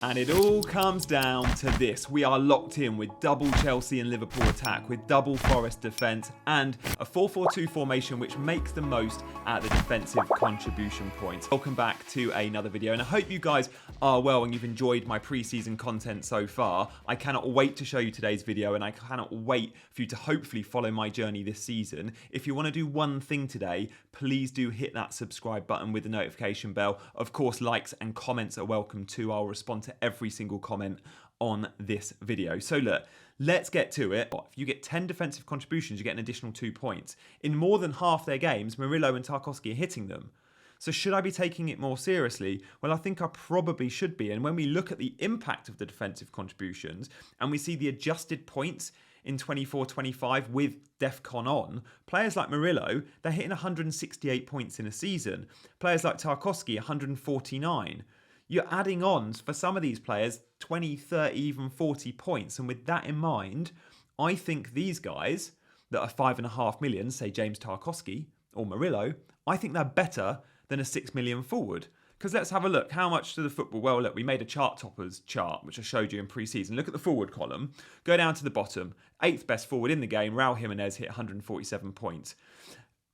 And it all comes down to this. We are locked in with double Chelsea and Liverpool attack, with double Forest defence, and a 4-4-2 formation which makes the most at the defensive contribution points. Welcome back to another video, and I hope you guys are well and you've enjoyed my pre-season content so far. I cannot wait to show you today's video, and I cannot wait for you to hopefully follow my journey this season. If you want to do one thing today, please do hit that subscribe button with the notification bell. Of course, likes and comments are welcome too. I'll respond to every single comment on this video. So look, let's get to it. If you get 10 defensive contributions, you get an additional 2 points. In more than half their games, Murillo and Tarkowski are hitting them. So should I be taking it more seriously? Well, I think I probably should be. And when we look at the impact of the defensive contributions and we see the adjusted points in 24-25 with Defcon on, players like Murillo, they're hitting 168 points in a season. Players like Tarkowski, 149. You're adding on, for some of these players, 20, 30, even 40 points. And with that in mind, I think these guys that are 5.5 million, say James Tarkowski or Murillo, I think they're better than a 6 million forward. Because let's have a look. How much to the football? Well, look, we made a chart toppers chart, which I showed you in pre-season. Look at the forward column. Go down to the bottom. 8th best forward in the game, Raul Jimenez hit 147 points.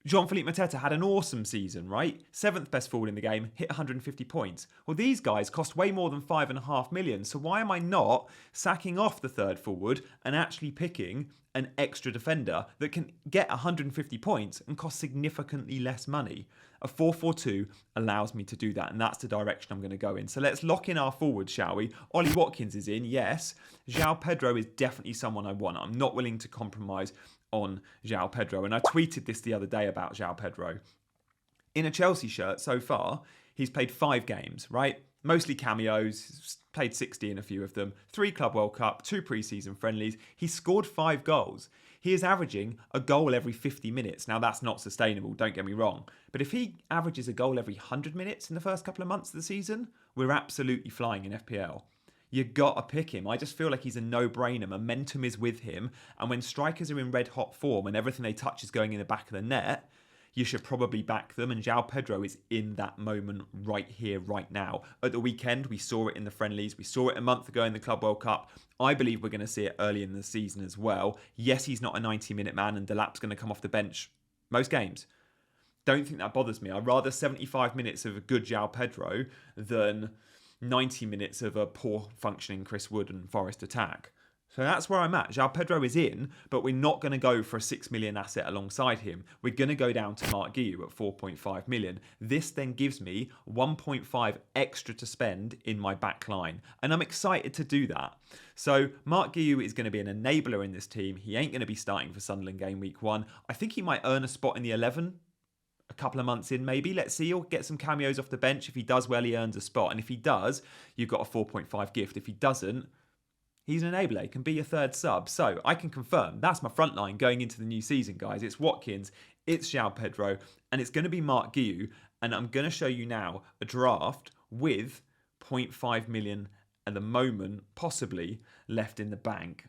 Jean-Philippe Mateta had an awesome season, right? 7th best forward in the game, hit 150 points. Well, these guys cost way more than 5.5 million. So why am I not sacking off the third forward and actually picking an extra defender that can get 150 points and cost significantly less money? A 4-4-2 allows me to do that, and that's the direction I'm going to go in. So let's lock in our forward, shall we? Ollie Watkins is in, yes. João Pedro is definitely someone I want. I'm not willing to compromise on João Pedro. And I tweeted this the other day about João Pedro. In a Chelsea shirt so far, he's played 5 games, right? Mostly cameos, played 60 in a few of them, 3 Club World Cup, 2 pre-season friendlies. He scored 5 goals. He is averaging a goal every 50 minutes. Now, that's not sustainable, don't get me wrong. But if he averages a goal every 100 minutes in the first couple of months of the season, we're absolutely flying in FPL. You gotta pick him. I just feel like he's a no-brainer. Momentum is with him. And when strikers are in red-hot form and everything they touch is going in the back of the net, you should probably back them. And João Pedro is in that moment right here, right now. At the weekend, we saw it in the friendlies. We saw it a month ago in the Club World Cup. I believe we're going to see it early in the season as well. Yes, he's not a 90-minute man, and Delap's going to come off the bench most games. Don't think that bothers me. I'd rather 75 minutes of a good João Pedro than 90 minutes of a poor functioning Chris Wood and Forest attack. So that's where I'm at. João Pedro is in, but we're not going to go for a 6 million asset alongside him. We're going to go down to Mark Guiu at 4.5 million. This then gives me 1.5 extra to spend in my back line. And I'm excited to do that. So Mark Guiu is going to be an enabler in this team. He ain't going to be starting for Sunderland game week 1. I think he might earn a spot in the 11 a couple of months in, maybe. Let's see. He'll get some cameos off the bench. If he does well, he earns a spot. And if he does, you've got a 4.5 gift. If he doesn't, he's an enabler. He can be a third sub. So I can confirm that's my front line going into the new season, guys. It's Watkins, it's João Pedro, and it's going to be Mark Guiu. And I'm going to show you now a draft with 0.5 million at the moment, possibly left in the bank.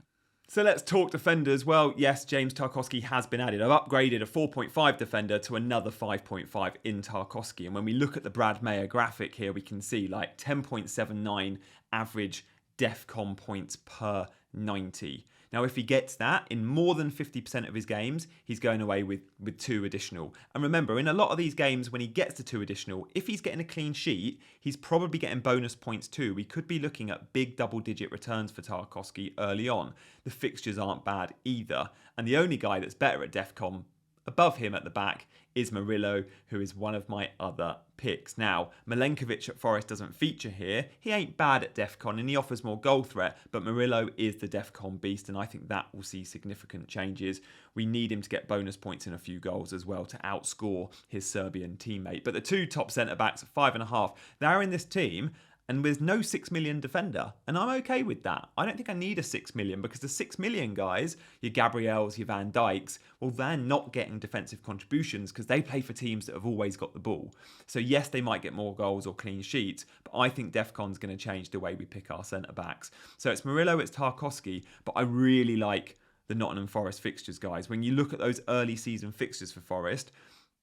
So let's talk defenders. Well, yes, James Tarkowski has been added. I've upgraded a 4.5 defender to another 5.5 in Tarkowski. And when we look at the Brad Mayer graphic here, we can see like 10.79 average Defcon points per 90. Now, if he gets that in more than 50% of his games, he's going away with 2 additional. And remember, in a lot of these games, when he gets to 2 additional, if he's getting a clean sheet, he's probably getting bonus points too. We could be looking at big double-digit returns for Tarkowski early on. The fixtures aren't bad either. And the only guy that's better at Defcon above him at the back is Murillo, who is one of my other picks. Now, Milenkovic at Forest doesn't feature here. He ain't bad at Defcon and he offers more goal threat, but Murillo is the Defcon beast, and I think that will see significant changes. We need him to get bonus points and a few goals as well to outscore his Serbian teammate. But the 2 top centre-backs at 5.5, they're in this team, and there's no 6 million defender. And I'm okay with that. I don't think I need a 6 million because the 6 million guys, your Gabriels, your Van Dijks, well, they're not getting defensive contributions because they play for teams that have always got the ball. So yes, they might get more goals or clean sheets, but I think Defcon's going to change the way we pick our centre-backs. So it's Murillo, it's Tarkowski, but I really like the Nottingham Forest fixtures, guys. When you look at those early season fixtures for Forest,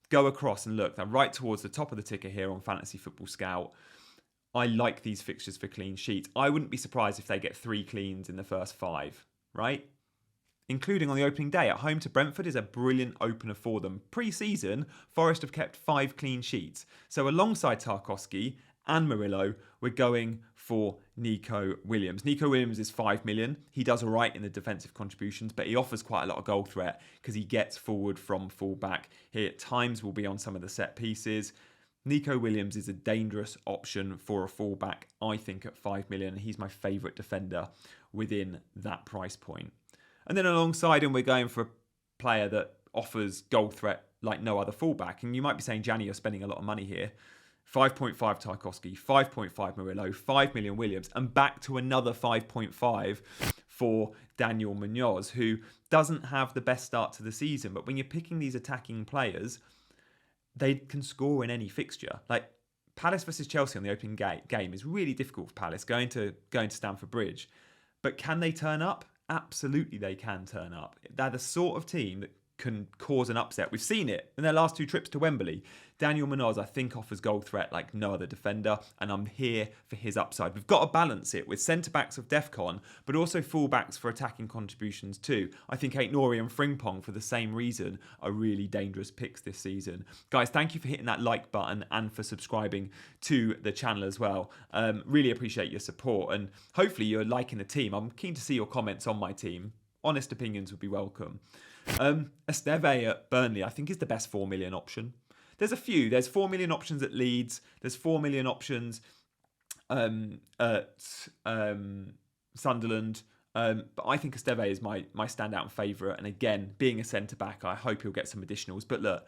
go across and look. They're right towards the top of the ticker here on Fantasy Football Scout. I like these fixtures for clean sheets. I wouldn't be surprised if they get 3 cleans in the first 5, right? Including on the opening day. At home to Brentford is a brilliant opener for them. Pre-season, Forest have kept 5 clean sheets. So alongside Tarkowski and Murillo, we're going for Nico Williams. Nico Williams is 5 million. He does all right in the defensive contributions, but he offers quite a lot of goal threat because he gets forward from full-back. He at times will be on some of the set pieces. Nico Williams is a dangerous option for a full-back, I think, at 5 million. He's my favourite defender within that price point. And then alongside him, we're going for a player that offers goal threat like no other fullback. And you might be saying, Gianni, you're spending a lot of money here. 5.5 Tarkowski, 5.5 Murillo, 5 million Williams, and back to another 5.5 for Daniel Munoz, who doesn't have the best start to the season. But when you're picking these attacking players, they can score in any fixture. Like Palace versus Chelsea on the opening game is really difficult for Palace going to Stamford Bridge. But can they turn up? Absolutely they can turn up. They're the sort of team that can cause an upset. We've seen it in their last 2 trips to Wembley. Daniel Munoz, I think, offers goal threat like no other defender, and I'm here for his upside. We've got to balance it with centre-backs of Defcon, but also full-backs for attacking contributions too. I think Aït-Nouri and Frimpong, for the same reason, are really dangerous picks this season. Guys, thank you for hitting that like button and for subscribing to the channel as well. Really appreciate your support, and hopefully you're liking the team. I'm keen to see your comments on my team. Honest opinions would be welcome. Esteve at Burnley, I think, is the best 4 million option. There's a few. There's 4 million options at Leeds. There's 4 million options at Sunderland. But I think Esteve is my standout favourite. And again, being a centre-back, I hope he'll get some additionals. But look,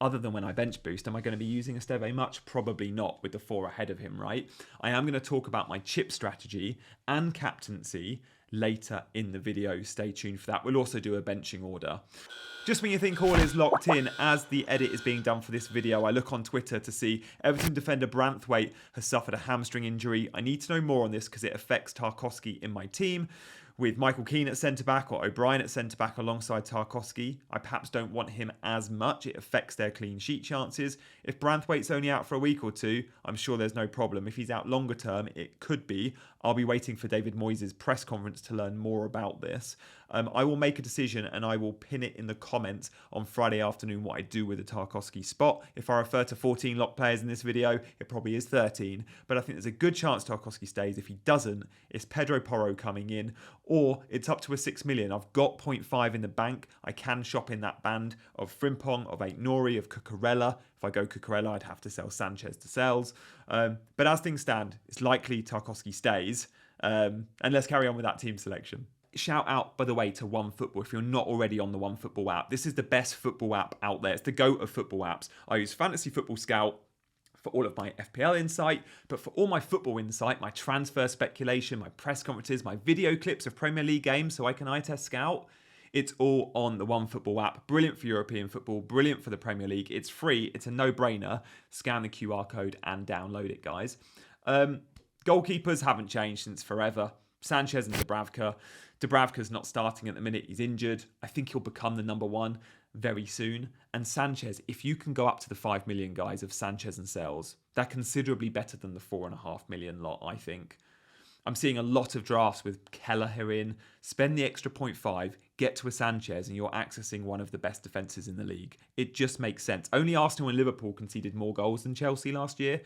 other than when I bench boost, am I going to be using Esteve much? Probably not, with the 4 ahead of him, right? I am going to talk about my chip strategy and captaincy later in the video. Stay tuned for that. We'll also do a benching order. Just when you think all is locked in, as the edit is being done for this video, I look on Twitter to see Everton defender Branthwaite has suffered a hamstring injury. I need to know more on this because it affects Tarkowski in my team. With Michael Keane at centre-back or O'Brien at centre-back alongside Tarkowski, I perhaps don't want him as much. It affects their clean sheet chances. If Branthwaite's only out for a week or 2, I'm sure there's no problem. If he's out longer term, it could be. I'll be waiting for David Moyes' press conference to learn more about this. I will make a decision and I will pin it in the comments on Friday afternoon what I do with the Tarkowski spot. If I refer to 14 lock players in this video, it probably is 13. But I think there's a good chance Tarkowski stays. If he doesn't, it's Pedro Porro coming in, or it's up to a 6 million. I've got 0.5 in the bank. I can shop in that band of Frimpong, of Aït-Nouri, of Cucurella. If I go Cucurella, I'd have to sell Sanchez to sells. But as things stand, it's likely Tarkowski stays. And let's carry on with that team selection. Shout out, by the way, to OneFootball if you're not already on the OneFootball app. This is the best football app out there. It's the GOAT of football apps. I use Fantasy Football Scout for all of my FPL insight, but for all my football insight, my transfer speculation, my press conferences, my video clips of Premier League games so I can eye test scout, it's all on the OneFootball app. Brilliant for European football, brilliant for the Premier League. It's free, it's a no-brainer. Scan the QR code and download it, guys. Goalkeepers haven't changed since forever. Sanchez and Dubravka. Dubravka's not starting at the minute. He's injured. I think he'll become the number 1 very soon. And Sanchez, if you can go up to the 5 million, guys, of Sanchez and Sales, they're considerably better than the 4.5 million lot, I think. I'm seeing a lot of drafts with Kelleher in. Spend the extra 0.5, get to a Sanchez, and you're accessing one of the best defences in the league. It just makes sense. Only Arsenal and Liverpool conceded more goals than Chelsea last year.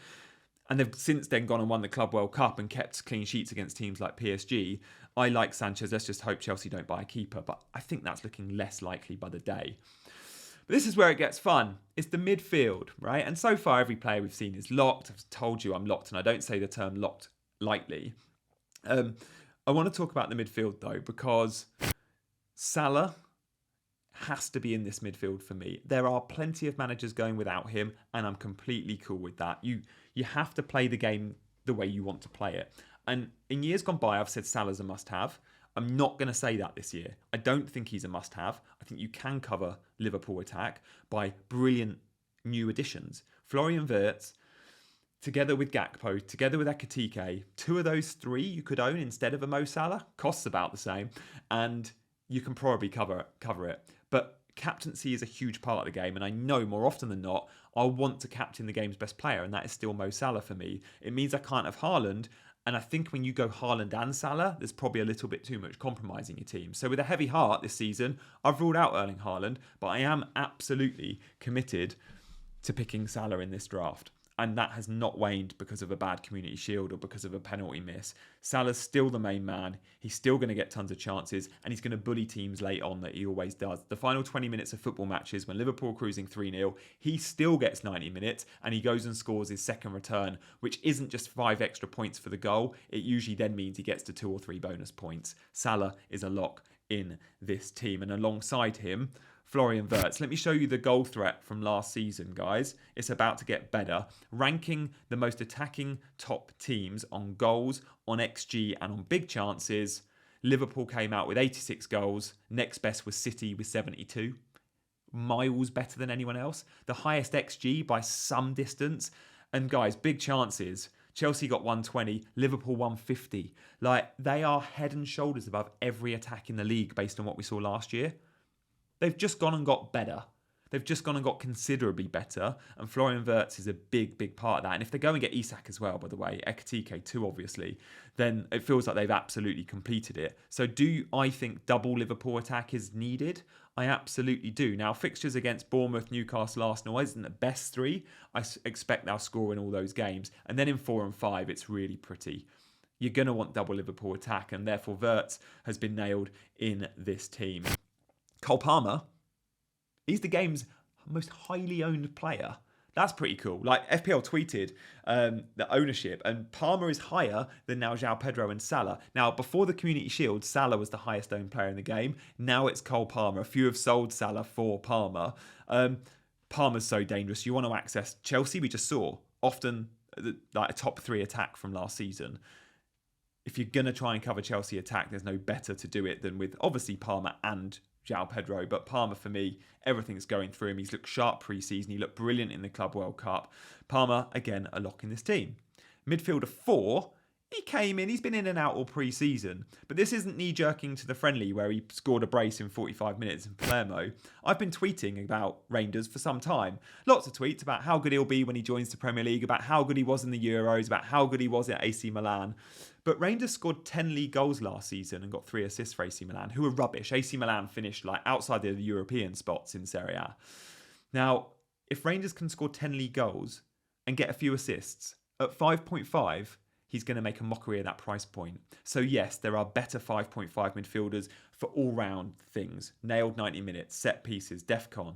And they've since then gone and won the Club World Cup and kept clean sheets against teams like PSG. I like Sanchez. Let's just hope Chelsea don't buy a keeper. But I think that's looking less likely by the day. But this is where it gets fun. It's the midfield, right? And so far, every player we've seen is locked. I've told you I'm locked, and I don't say the term locked lightly. I want to talk about the midfield, though, because Salah has to be in this midfield for me. There are plenty of managers going without him, and I'm completely cool with that. You have to play the game the way you want to play it. And in years gone by, I've said Salah's a must-have. I'm not going to say that this year. I don't think he's a must-have. I think you can cover Liverpool attack by brilliant new additions. Florian Wirtz, together with Gakpo, together with Ekitike, 2 of those 3 you could own instead of a Mo Salah. Costs about the same, and you can probably cover it. But captaincy is a huge part of the game, and I know more often than not, I'll want to captain the game's best player, and that is still Mo Salah for me. It means I can't have Haaland, and I think when you go Haaland and Salah, there's probably a little bit too much compromising your team. So with a heavy heart this season, I've ruled out Erling Haaland, but I am absolutely committed to picking Salah in this draft. And that has not waned because of a bad Community Shield or because of a penalty miss. Salah's still the main man. He's still going to get tons of chances, and he's going to bully teams late on that he always does. The final 20 minutes of football matches, when Liverpool are cruising 3-0, he still gets 90 minutes, and he goes and scores his second return, which isn't just 5 extra points for the goal. It usually then means he gets to 2 or 3 bonus points. Salah is a lock in this team, and alongside him, Florian Wirtz. Let me show you the goal threat from last season, guys. It's about to get better. Ranking the most attacking top teams on goals, on XG, and on big chances. Liverpool came out with 86 goals. Next best was City with 72. Miles better than anyone else. The highest XG by some distance. And guys, big chances. Chelsea got 120, Liverpool 150. Like, they are head and shoulders above every attack in the league based on what we saw last year. They've just gone and got better. They've just gone and got considerably better. And Florian Wirtz is a big, big part of that. And if they go and get Isak as well, by the way, Ekatike too, obviously, then it feels like they've absolutely completed it. So do I think double Liverpool attack is needed? I absolutely do. Now, fixtures against Bournemouth, Newcastle, Arsenal isn't the best 3. I expect they'll score in all those games. And then in 4 and 5, it's really pretty. You're going to want double Liverpool attack. And therefore, Wirtz has been nailed in this team. Cole Palmer, he's the game's most highly owned player. That's pretty cool. Like, FPL tweeted the ownership, and Palmer is higher than now João Pedro and Salah. Now, before the Community Shield, Salah was the highest owned player in the game. Now it's Cole Palmer. A few have sold Salah for Palmer. Palmer's so dangerous. You want to access Chelsea, we just saw, often like a top 3 attack from last season. If you're going to try and cover Chelsea attack, there's no better to do it than with, obviously, Palmer and João Pedro. But Palmer, for me, everything's going through him. He's looked sharp pre-season. He looked brilliant in the Club World Cup. Palmer, again, a lock in this team. Midfielder 4, he came in. He's been in and out all pre-season. But this isn't knee-jerking to the friendly where he scored a brace in 45 minutes in Palermo. I've been tweeting about Rangers for some time. Lots of tweets about how good he'll be when he joins the Premier League, about how good he was in the Euros, about how good he was at AC Milan. But Rangers scored 10 league goals last season and got 3 assists for AC Milan, who were rubbish. AC Milan finished like outside the European spots in Serie A. Now, if Rangers can score 10 league goals and get a few assists, at 5.5, he's going to make a mockery of that price point. So yes, there are better 5.5 midfielders for all-round things. Nailed 90 minutes, set pieces, Defcon.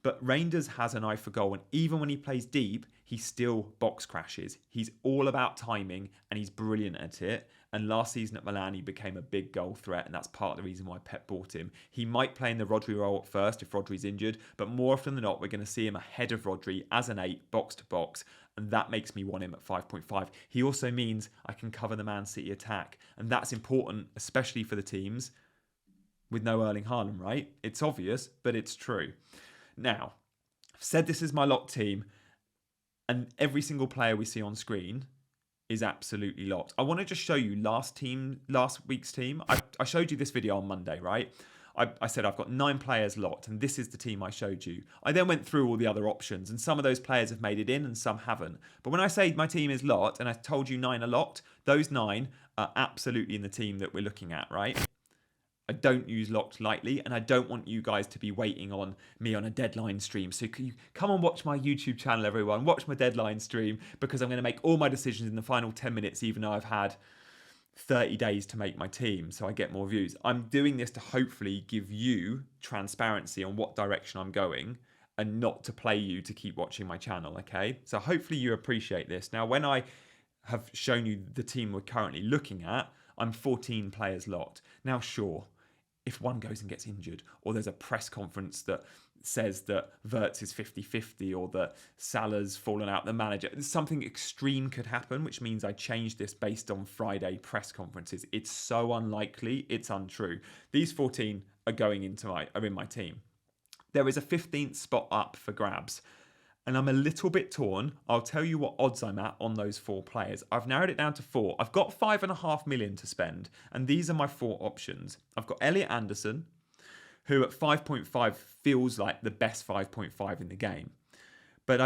But Rangers has an eye for goal, and even when he plays deep, he still box crashes. He's all about timing, and he's brilliant at it. And last season at Milan, he became a big goal threat, and that's part of the reason why Pep bought him. He might play in the Rodri role at first if Rodri's injured, but more often than not, we're going to see him ahead of Rodri as an 8, box to box, and that makes me want him at 5.5. He also means I can cover the Man City attack, and that's important, especially for the teams with no Erling Haaland, right? It's obvious, but it's true. Now, I've said this is my lock team, and every single player we see on screen is absolutely locked. I want to just show you last week's team. I showed you this video on Monday, right? I said I've got 9 players locked, and this is the team I showed you. I then went through all the other options, and some of those players have made it in and some haven't. But when I say my team is locked, and I told you 9 are locked, those 9 are absolutely in the team that we're looking at, right? I don't use locked lightly, and I don't want you guys to be waiting on me on a deadline stream. So can you come and watch my YouTube channel, everyone. Watch my deadline stream, because I'm going to make all my decisions in the final 10 minutes, even though I've had 30 days to make my team, so I get more views. I'm doing this to hopefully give you transparency on what direction I'm going, and not to play you to keep watching my channel, okay? So hopefully you appreciate this. Now, when I have shown you the team we're currently looking at, I'm 14 players locked. Now, sure, if one goes and gets injured, or there's a press conference that says that Wirtz is 50-50, or that Salah's fallen out the manager, something extreme could happen, which means I change this based on Friday press conferences. It's so unlikely, it's untrue. These 14 are in my team. There is a 15th spot up for grabs, and I'm a little bit torn. I'll tell you what odds I'm at on those 4 players. I've narrowed it down to 4. I've got 5.5 million to spend, and these are my 4 options. I've got Elliot Anderson, who at 5.5 feels like the best 5.5 in the game. But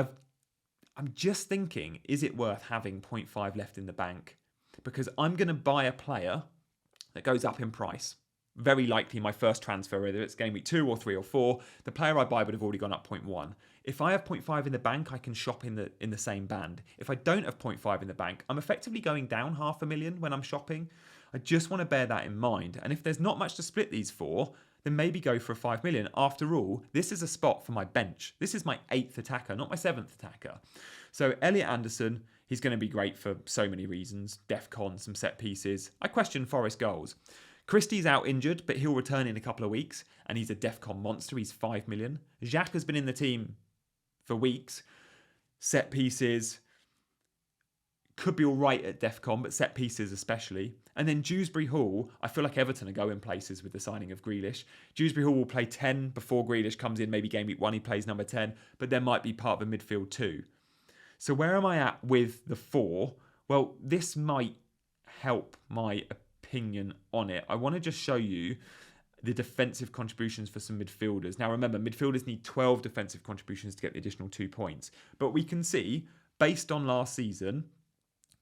I'm just thinking, is it worth having 0.5 left in the bank? Because I'm going to buy a player that goes up in price. Very likely my first transfer, whether it's game week 2 or 3 or 4, the player I buy would have already gone up 0.1. If I have 0.5 in the bank, I can shop in the same band. If I don't have 0.5 in the bank, I'm effectively going down $500,000 when I'm shopping. I just want to bear that in mind. And if there's not much to split these for, then maybe go for a 5 million. After all, this is a spot for my bench. This is my 8th attacker, not my 7th attacker. So Elliot Anderson, he's going to be great for so many reasons. Defcon, some set pieces. I question Forest goals. Christie's out injured, but he'll return in a couple of weeks, and he's a Defcon monster. He's 5 million. Jacques has been in the team for weeks. Set pieces could be all right at Defcon, but set pieces especially. And then Dewsbury Hall, I feel like Everton are going places with the signing of Grealish. Dewsbury Hall will play 10 before Grealish comes in. Opinion week 1 he plays number 10, but there might be part of the midfield too. So where am I at with the 4? Well, this might help my opinion on it. I want to just show you the defensive contributions for some midfielders. Now remember, midfielders need 12 defensive contributions to get the additional 2 points. But we can see, based on last season,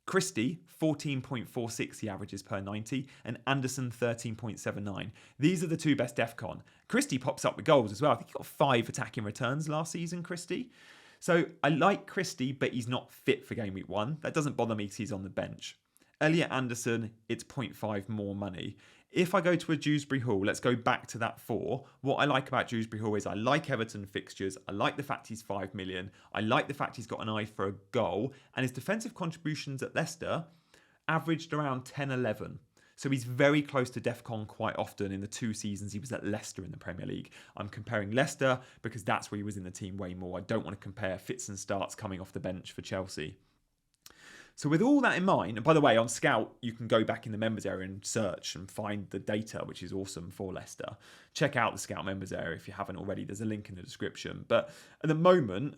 Christie, 14.46 he averages per 90, and Anderson, 13.79. These are the 2 best Defcon. Christie pops up with goals as well. I think he got 5 attacking returns last season, Christie. So I like Christie, but he's not fit for game week 1. That doesn't bother me because he's on the bench. Elliot Anderson, it's 0.5 more money. If I go to a Dewsbury Hall, let's go back to that 4. What I like about Dewsbury Hall is I like Everton fixtures. I like the fact he's 5 million. I like the fact he's got an eye for a goal. And his defensive contributions at Leicester averaged around 10-11. So he's very close to Defcon quite often in the 2 seasons he was at Leicester in the Premier League. I'm comparing Leicester because that's where he was in the team way more. I don't want to compare fits and starts coming off the bench for Chelsea. So with all that in mind, and by the way, on Scout, you can go back in the members area and search and find the data, which is awesome for Leicester. Check out the Scout members area if you haven't already. There's a link in the description. But at the moment,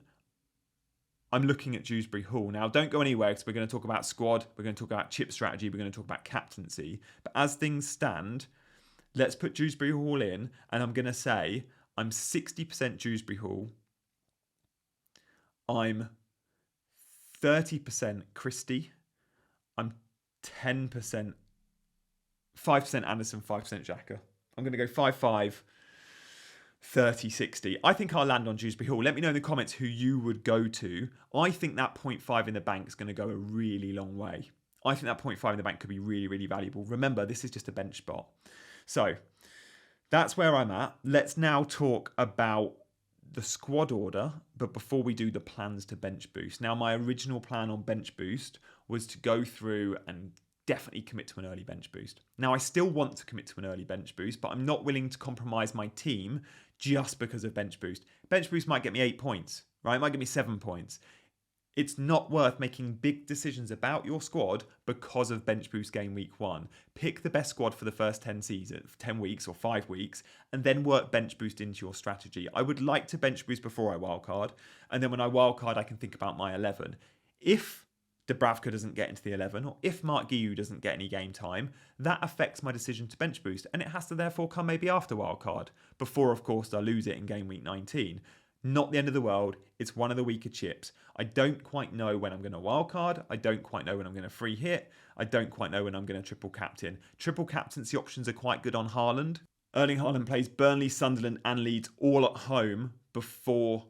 I'm looking at Dewsbury Hall. Now, don't go anywhere because we're going to talk about squad. We're going to talk about chip strategy. We're going to talk about captaincy. But as things stand, let's put Dewsbury Hall in. And I'm going to say I'm 60% Dewsbury Hall. I'm 30% Christie. I'm 10%, 5% Anderson, 5% Xhaka. I'm going to go 5-5, 30-60. I think I'll land on Dewsbury Hall. Let me know in the comments who you would go to. I think that 0.5 in the bank is going to go a really long way. I think that 0.5 in the bank could be really, really valuable. Remember, this is just a bench spot. So that's where I'm at. Let's now talk about the squad order, but before we do the plans to bench boost. Now, my original plan on bench boost was to go through and definitely commit to an early bench boost. Now, I still want to commit to an early bench boost, but I'm not willing to compromise my team just because of bench boost. Bench boost might get me 8 points, right? It might get me 7 points. It's not worth making big decisions about your squad because of bench boost game week 1. Pick the best squad for the first 10 weeks or 5 weeks, and then work bench boost into your strategy. I would like to bench boost before I wildcard, and then when I wildcard, I can think about my 11. If Dubravka doesn't get into the 11, or if Mark Guiu doesn't get any game time, that affects my decision to bench boost, and it has to therefore come maybe after wildcard, before, of course, I lose it in game week 19. Not the end of the world. It's one of the weaker chips. I don't quite know when I'm going to wildcard. I don't quite know when I'm going to free hit. I don't quite know when I'm going to triple captain. Triple captaincy options are quite good on Haaland. Erling Haaland plays Burnley, Sunderland and Leeds all at home before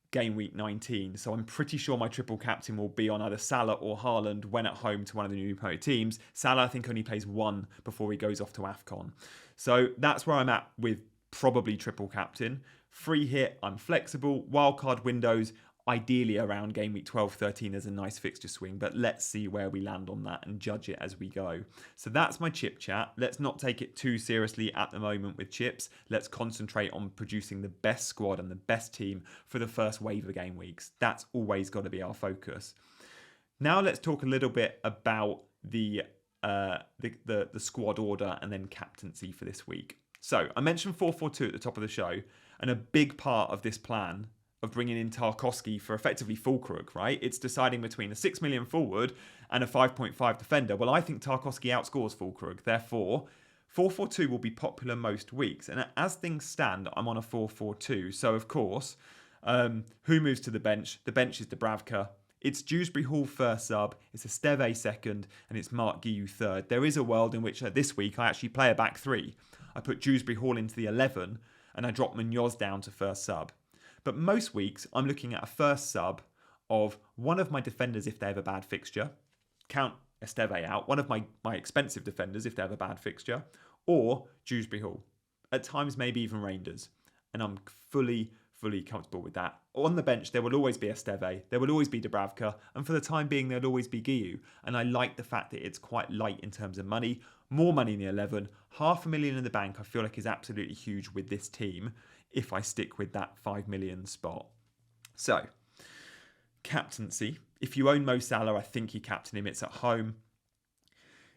game week 19. So I'm pretty sure my triple captain will be on either Salah or Haaland when at home to one of the newly promoted teams. Salah, I think, only plays 1 before he goes off to AFCON. So that's where I'm at with probably triple captain. Free hit, I'm flexible. Wildcard windows, ideally around game week 12, 13, there's a nice fixture swing, but let's see where we land on that and judge it as we go. So that's my chip chat. Let's not take it too seriously at the moment with chips. Let's concentrate on producing the best squad and the best team for the first wave of game weeks. That's always got to be our focus. Now let's talk a little bit about the squad order and then captaincy for this week. So I mentioned 4-4-2 at the top of the show, and a big part of this plan of bringing in Tarkowski for effectively Fulkrug, right? It's deciding between a 6 million forward and a 5.5 defender. Well, I think Tarkowski outscores Fulkrug. Therefore, 4-4-2 will be popular most weeks. And as things stand, I'm on a 4-4-2. So, of course, Who moves to the bench? The bench is Dubravka. It's Dewsbury Hall first sub, it's Esteve second, and it's Mark Guiu third. There is a world in which this week I actually play a back three. I put Dewsbury Hall into the 11 and I drop Munoz down to first sub. But most weeks I'm looking at a first sub of one of my defenders if they have a bad fixture. Count Esteve out. One of my expensive defenders if they have a bad fixture. Or Dewsbury Hall. At times maybe even Rangers. And I'm fully comfortable with that. On the bench, there will always be Esteve, there will always be Dubravka, and for the time being, there'll always be Guiu. And I like the fact that it's quite light in terms of money. More money in the 11, $500,000 in the bank, I feel like is absolutely huge with this team if I stick with that 5 million spot. So, captaincy. If you own Mo Salah, I think you captain him. It's at home.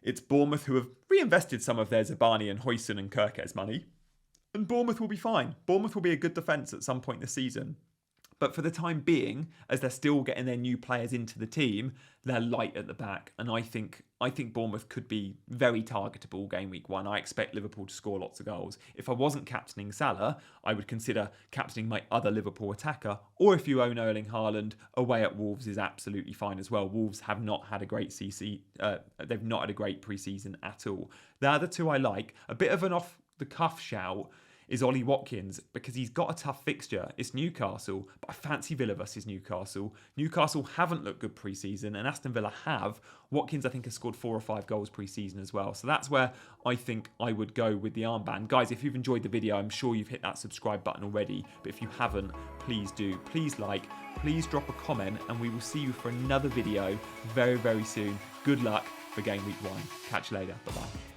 It's Bournemouth who have reinvested some of their Zabani and Huijsen and Kirkes money. And Bournemouth will be fine. Bournemouth will be a good defence at some point this season. But for the time being, as they're still getting their new players into the team, they're light at the back. And I think Bournemouth could be very targetable game week 1. I expect Liverpool to score lots of goals. If I wasn't captaining Salah, I would consider captaining my other Liverpool attacker. Or if you own Erling Haaland, away at Wolves is absolutely fine as well. Wolves have not had a great they've not had a great pre-season at all. The other two I like. A bit of an off-the-cuff shout is Ollie Watkins, because he's got a tough fixture. It's Newcastle, but I fancy Villa versus Newcastle. Newcastle haven't looked good pre-season, and Aston Villa have. Watkins, I think, has scored 4 or 5 goals pre-season as well. So that's where I think I would go with the armband. Guys, if you've enjoyed the video, I'm sure you've hit that subscribe button already. But if you haven't, please do. Please like, please drop a comment, and we will see you for another video very, very soon. Good luck for Game Week 1. Catch you later. Bye-bye.